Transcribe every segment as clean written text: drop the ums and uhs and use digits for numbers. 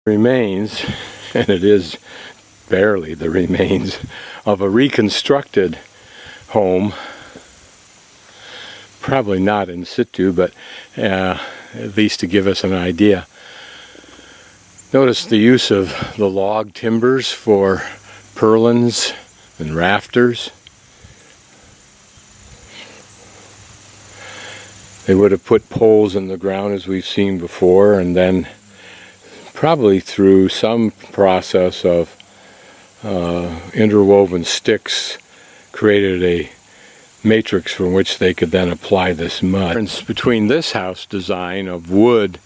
Remains, and it is barely the remains of a reconstructed home, probably not in situ, but at least to give us an idea. Notice the use of the log timbers for purlins and rafters. They would have put poles in the ground as we've seen before, and then probably through some process of interwoven sticks created a matrix from which they could then apply this mud. The difference between this house design of wood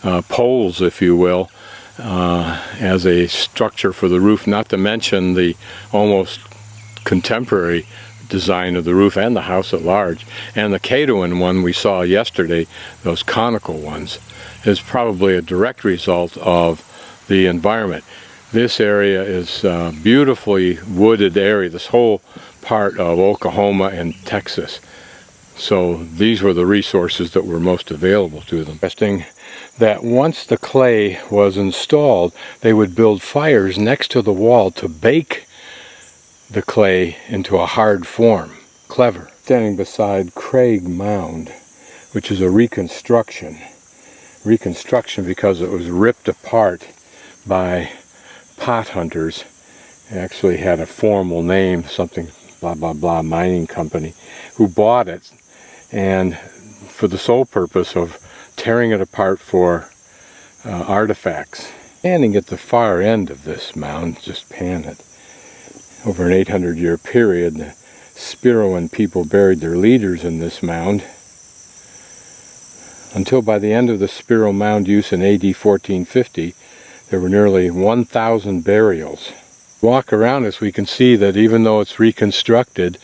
poles, if you will, as a structure for the roof, not to mention the almost contemporary design of the roof and the house at large, and the Cadouin one we saw yesterday, those conical ones, is probably a direct result of the environment. This area is a beautifully wooded area, this whole part of Oklahoma and Texas. So these were the resources that were most available to them. Interesting that once the clay was installed, they would build fires next to the wall to bake the clay into a hard form. Clever. Standing beside Craig Mound, which is a reconstruction. Reconstruction because it was ripped apart by pot hunters. It actually had a formal name, something blah blah blah mining company, who bought it, and for the sole purpose of tearing it apart for artifacts. Standing at the far end of this mound, just pan it, over an 800-year period, the Spiroan people buried their leaders in this mound until by the end of the Spiro Mound use in AD 1450, there were nearly 1,000 burials. Walk around us, we can see that even though it's reconstructed,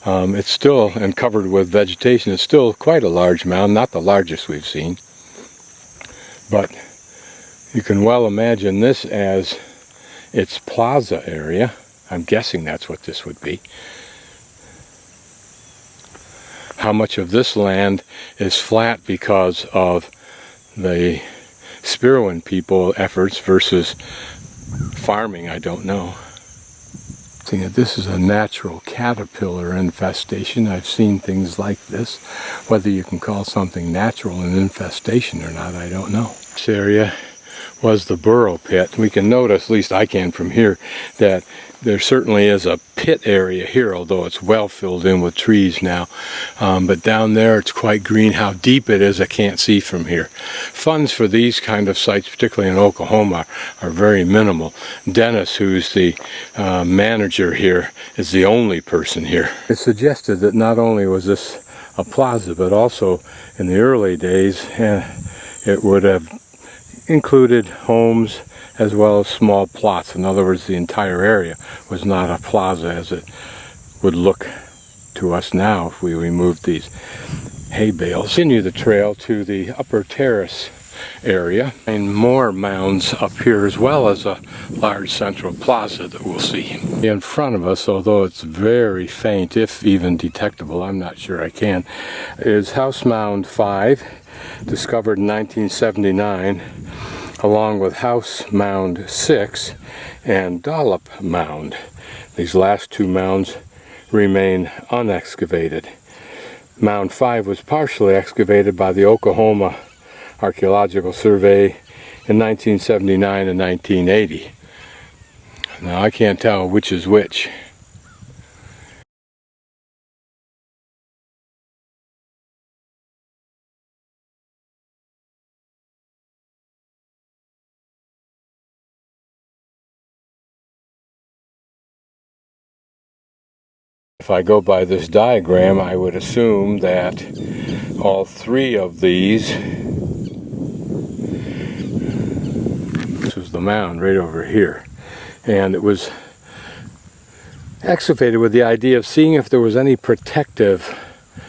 it's still, and covered with vegetation, it's still quite a large mound, not the largest we've seen. But you can well imagine this as its plaza area. I'm guessing that's what this would be. How much of this land is flat because of the Spiroan people efforts versus farming, I don't know. See, this is a natural caterpillar infestation. I've seen things like this. Whether you can call something natural an infestation or not, I don't know. This area was the burrow pit. We can notice, at least I can from here, that there certainly is a pit area here, although it's well filled in with trees now. But down there it's quite green. How deep it is I can't see from here. Funds for these kind of sites, particularly in Oklahoma, are very minimal. Dennis, who's the manager here, is the only person here. It suggested that not only was this a plaza, but also in the early days it would have included homes as well as small plots. In other words, the entire area was not a plaza as it would look to us now if we removed these hay bales. Continue the trail to the upper terrace area, and more mounds up here as well as a large central plaza that we'll see. In front of us, although it's very faint, if even detectable, I'm not sure I can, is House Mound 5, discovered in 1979, along with House Mound 6 and Dollop Mound. These last two mounds remain unexcavated. Mound 5 was partially excavated by the Oklahoma Archaeological Survey in 1979 and 1980. Now I can't tell which is which. If I go by this diagram, I would assume that all three of these, this was the mound right over here, and it was excavated with the idea of seeing if there was any protective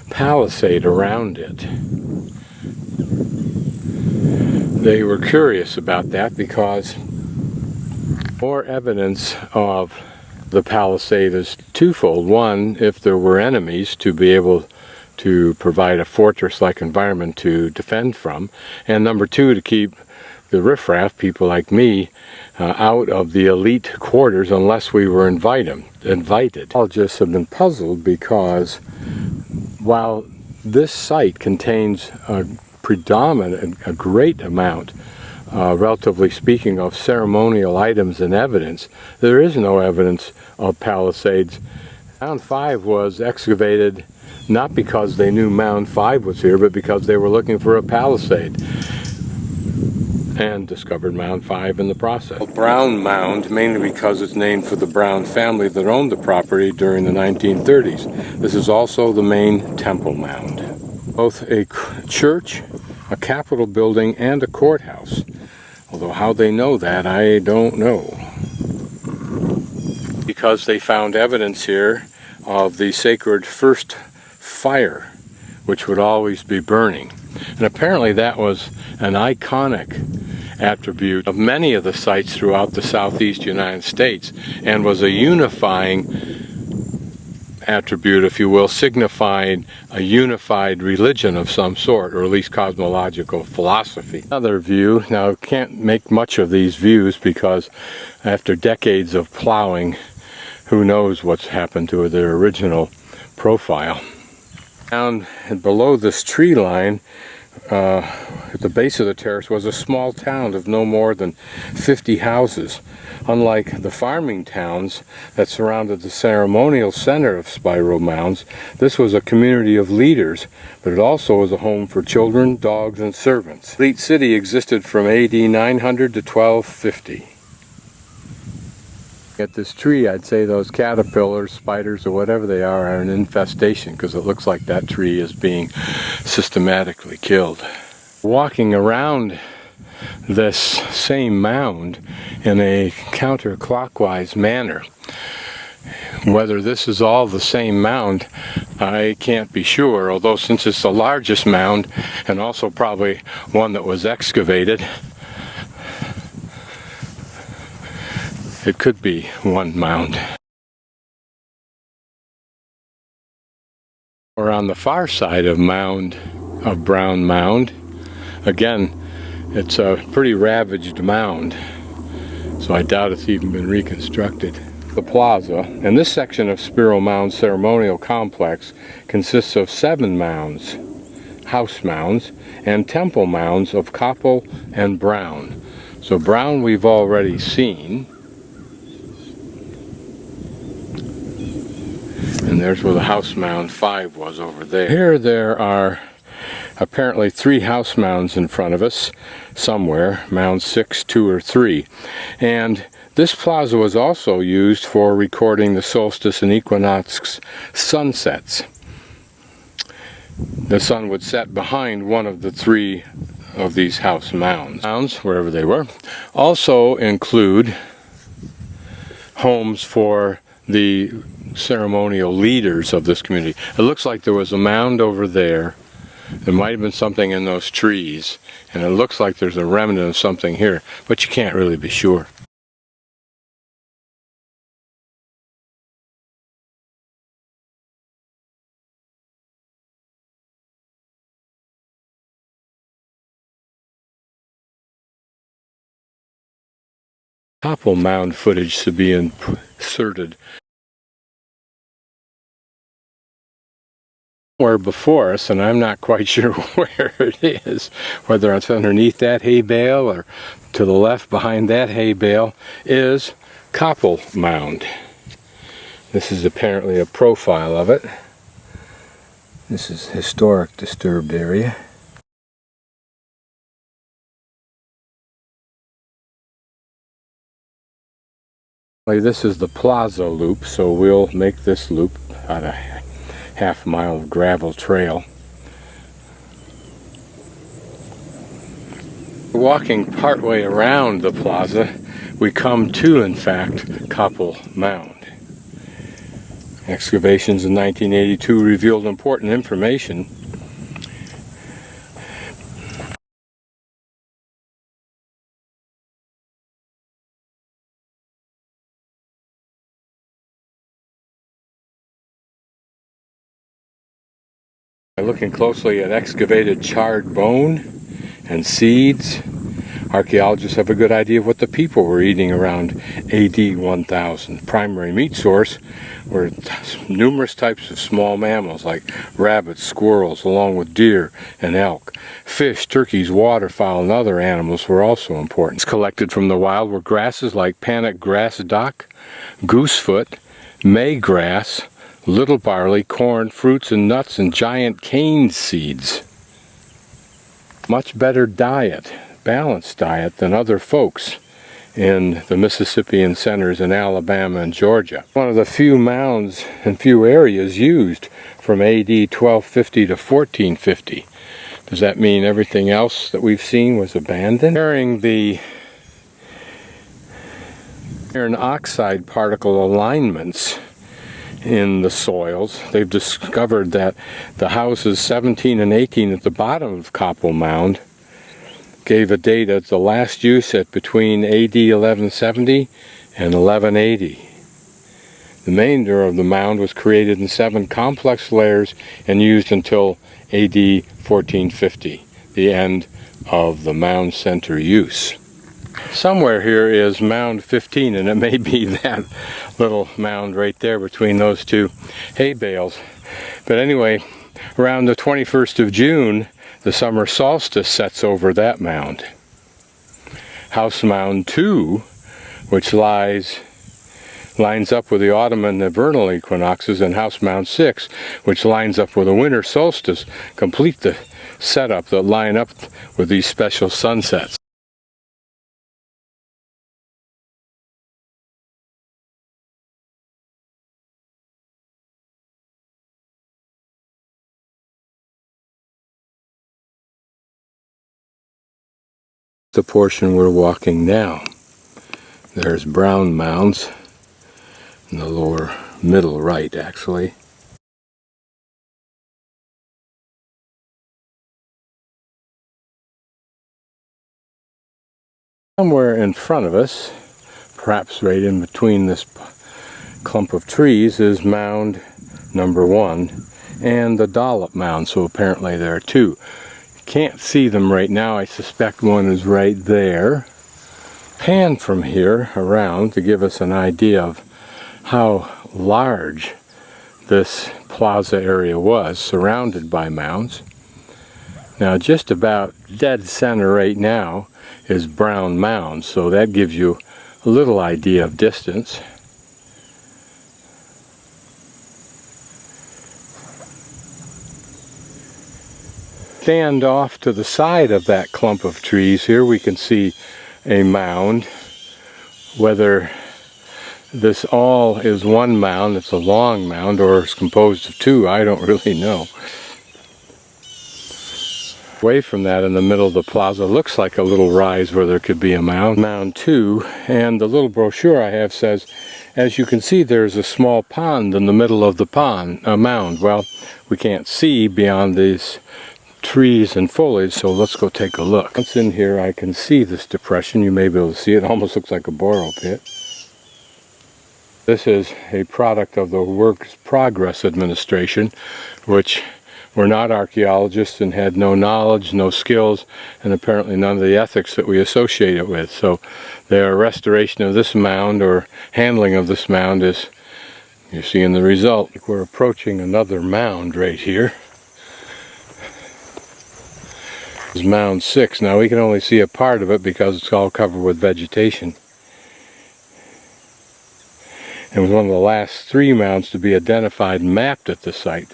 palisade around it. They were curious about that because more evidence of the palisade is twofold. One, if there were enemies, to be able to provide a fortress-like environment to defend from, and number two, to keep the riffraff, people like me, out of the elite quarters unless we were invited. Archaeologists have been puzzled because while this site contains a great amount, relatively speaking, of ceremonial items and evidence, there is no evidence of palisades. Mound 5 was excavated not because they knew Mound 5 was here, but because they were looking for a palisade, and discovered Mound 5 in the process. Brown Mound, mainly because it's named for the Brown family that owned the property during the 1930s. This is also the main temple mound. Both a church, a capitol building, and a courthouse. Although how they know that, I don't know. Because they found evidence here of the sacred first fire, which would always be burning. And apparently that was an iconic attribute of many of the sites throughout the southeast United States, and was a unifying attribute, if you will, signifying a unified religion of some sort, or at least cosmological philosophy. Another view, now can't make much of these views because after decades of plowing, who knows what's happened to their original profile. Down below this tree line, at the base of the terrace, was a small town of no more than 50 houses. Unlike the farming towns that surrounded the ceremonial center of Spiro Mounds, this was a community of leaders, but it also was a home for children, dogs, and servants. Fleet City existed from AD 900 to 1250. At this tree, I'd say those caterpillars, spiders, or whatever they are an infestation, because it looks like that tree is being systematically killed. Walking around this same mound in a counterclockwise manner. Whether this is all the same mound, I can't be sure, although since it's the largest mound, and also probably one that was excavated, it could be one mound. Or on the far side of Brown Mound, again, it's a pretty ravaged mound, so I doubt it's even been reconstructed. The plaza, and this section of Spiro Mound ceremonial complex consists of 7 mounds, house mounds, and temple mounds of Copple and Brown. So Brown we've already seen. And there's where the house mound 5 was over there. Here there are apparently 3 house mounds in front of us somewhere, mound 6, 2, or 3. And this plaza was also used for recording the solstice and equinox sunsets. The sun would set behind one of the 3 of these house mounds. Mounds, wherever they were, also include homes for the ceremonial leaders of this community. It looks like there was a mound over there. There might have been something in those trees, and it looks like there's a remnant of something here, but you can't really be sure. Copple Mound footage should be inserted somewhere before us, and I'm not quite sure where it is, whether it's underneath that hay bale or to the left behind that hay bale, is Copple Mound. This is apparently a profile of it. This is historic disturbed area. This is the plaza loop, so we'll make this loop about a half-mile of gravel trail. Walking partway around the plaza, we come to, in fact, Copple Mound. Excavations in 1982 revealed important information. By looking closely at excavated charred bone and seeds, archaeologists have a good idea of what the people were eating around AD 1000. Primary meat source were numerous types of small mammals like rabbits, squirrels, along with deer and elk. Fish, turkeys, waterfowl, and other animals were also important. Collected from the wild were grasses like panic grass dock, goosefoot, maygrass, little barley, corn, fruits and nuts, and giant cane seeds. Much better diet, balanced diet, than other folks in the Mississippian centers in Alabama and Georgia. One of the few mounds and few areas used from AD 1250 to 1450. Does that mean everything else that we've seen was abandoned? Comparing the iron oxide particle alignments in the soils, they've discovered that the houses 17 and 18 at the bottom of Copple Mound gave a date of the last use at between AD 1170 and 1180. The remainder of the mound was created in 7 complex layers and used until AD 1450, the end of the mound center use. Somewhere here is mound 15, and it may be that little mound right there between those two hay bales. But anyway, around the 21st of June, the summer solstice sets over that mound. House Mound 2, which lines up with the autumn and the vernal equinoxes, and House Mound 6, which lines up with the winter solstice, complete the setup that line up with these special sunsets. The portion we're walking now. There's Brown Mounds in the lower middle right, actually. Somewhere in front of us, perhaps right in between this clump of trees, is mound number 1 and the dollop mound, so apparently there are 2. Can't see them right now. I suspect one is right there. Pan from here around to give us an idea of how large this plaza area was, surrounded by mounds. Now just about dead center right now is Brown Mound, so that gives you a little idea of distance. Stand off to the side of that clump of trees here, we can see a mound. Whether this all is one mound, it's a long mound, or is composed of 2, I don't really know. Away from that, in the middle of the plaza, looks like a little rise where there could be a mound. Mound 2, and the little brochure I have says, as you can see, there's a small pond in the middle of the mound. Well, we can't see beyond these trees and foliage, so let's go take a look. Once in here, I can see this depression. You may be able to see it. It almost looks like a borrow pit. This is a product of the Works Progress Administration, which were not archaeologists and had no knowledge, no skills, and apparently none of the ethics that we associate it with. So their restoration of this mound, or handling of this mound, is, you're seeing the result. We're approaching another mound right here. This is mound 6. Now we can only see a part of it because it's all covered with vegetation. It was one of the last 3 mounds to be identified and mapped at the site.